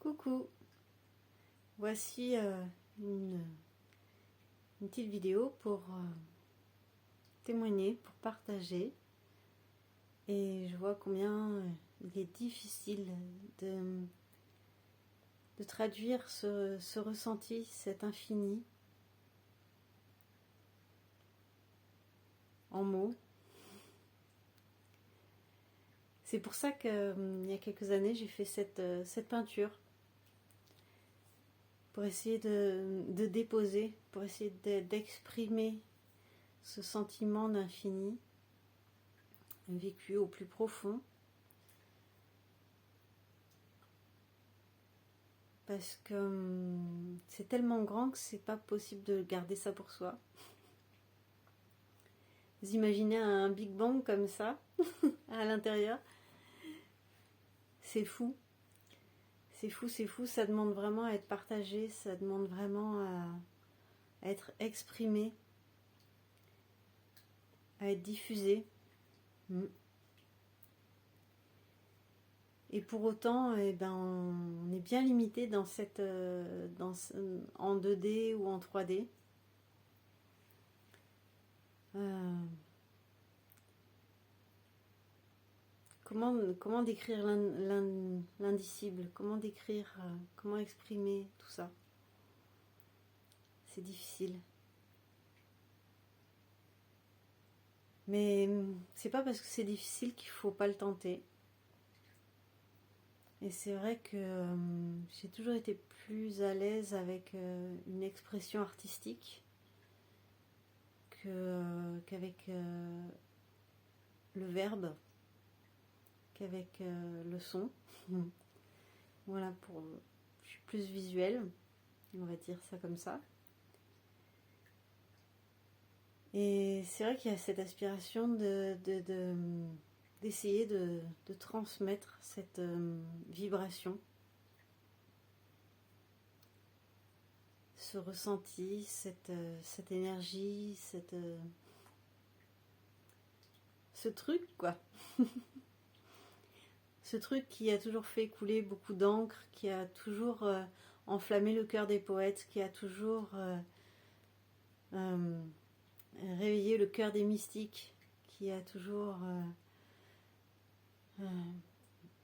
Coucou, voici une petite vidéo pour témoigner, pour partager. Et je vois combien il est difficile de traduire ce ressenti, cet infini, en mots. C'est pour ça qu'il y a quelques années, j'ai fait cette peinture. Pour essayer de déposer, pour essayer d'exprimer ce sentiment d'infini vécu au plus profond. Parce que c'est tellement grand que c'est pas possible de garder ça pour soi. Vous imaginez un Big Bang comme ça, à l'intérieur. C'est fou. C'est fou, c'est fou. Ça demande vraiment à être partagé, ça demande vraiment à être exprimé, à être diffusé. Et pour autant, on est bien limité en 2D ou en 3D. Comment décrire l'indicible? Comment décrire, comment exprimer tout ça? C'est difficile. Mais c'est pas parce que c'est difficile qu'il faut pas le tenter. Et c'est vrai que j'ai toujours été plus à l'aise avec une expression artistique qu'avec le verbe, qu'avec le son. Voilà, je suis plus visuelle, on va dire ça comme ça. Et c'est vrai qu'il y a cette aspiration d'essayer de transmettre cette vibration, ce ressenti, cette énergie, ce truc quoi. Ce truc qui a toujours fait couler beaucoup d'encre, qui a toujours enflammé le cœur des poètes, qui a toujours réveillé le cœur des mystiques, qui a toujours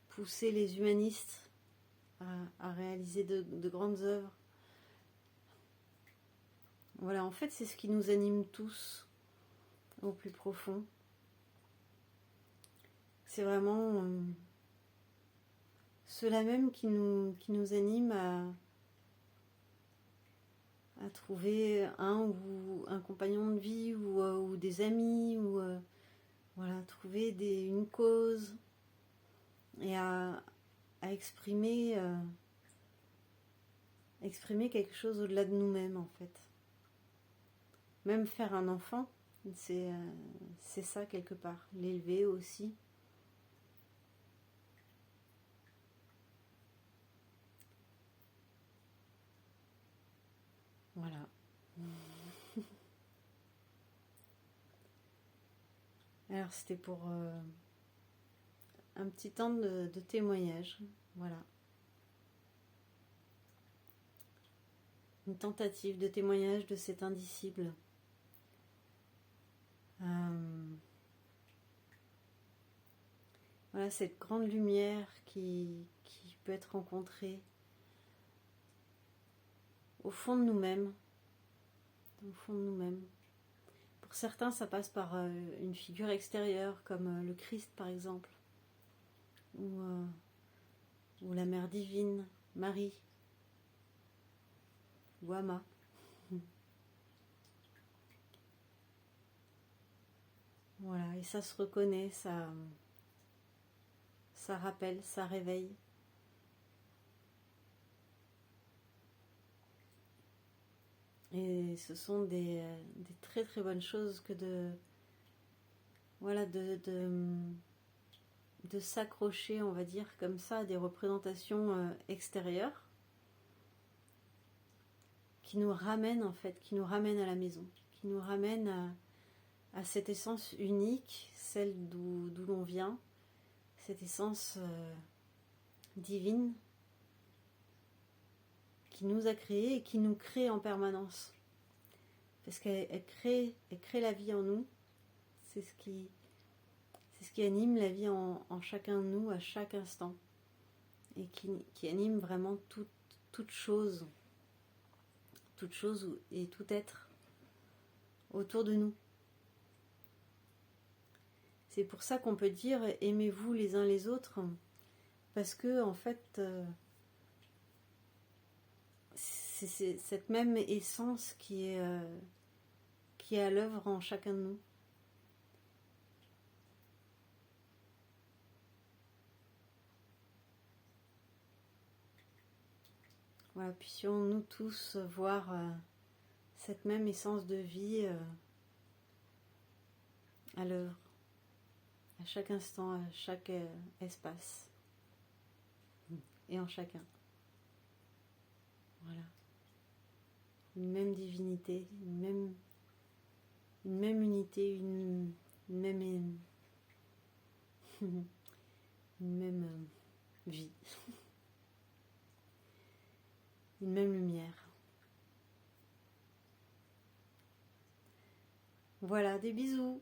poussé les humanistes à réaliser de grandes œuvres. Voilà, en fait, c'est ce qui nous anime tous au plus profond. C'est vraiment cela même qui nous anime à trouver un compagnon de vie ou des amis, ou voilà, trouver une cause et à exprimer quelque chose au-delà de nous-mêmes en fait. Même faire un enfant, c'est ça quelque part, l'élever aussi. Voilà. Alors c'était pour un petit temps de témoignage, voilà. Une tentative de témoignage de cet indicible. Voilà, cette grande lumière qui peut être rencontrée au fond de nous-mêmes. Au fond de nous-mêmes. Pour certains, ça passe par une figure extérieure, comme le Christ par exemple, ou la Mère divine, Marie, ou Ama. Voilà, et ça se reconnaît, ça rappelle, ça réveille. Et ce sont des très très bonnes choses que de s'accrocher, on va dire, comme ça, à des représentations extérieures qui nous ramènent en fait, qui nous ramènent à la maison, qui nous ramènent à cette essence unique, celle d'où l'on vient, cette essence divine qui nous a créés et qui nous crée en permanence. Parce qu'elle crée la vie en nous. C'est ce qui anime la vie en chacun de nous à chaque instant. Et qui anime vraiment toute chose et tout être autour de nous. C'est pour ça qu'on peut dire aimez-vous les uns les autres, parce que en fait c'est cette même essence qui est à l'œuvre en chacun de nous. Voilà, puissions-nous tous voir cette même essence de vie à l'œuvre, à chaque instant, à chaque espace, et en chacun. Voilà. Une même divinité, une même unité, une même vie, une même lumière. Voilà, des bisous.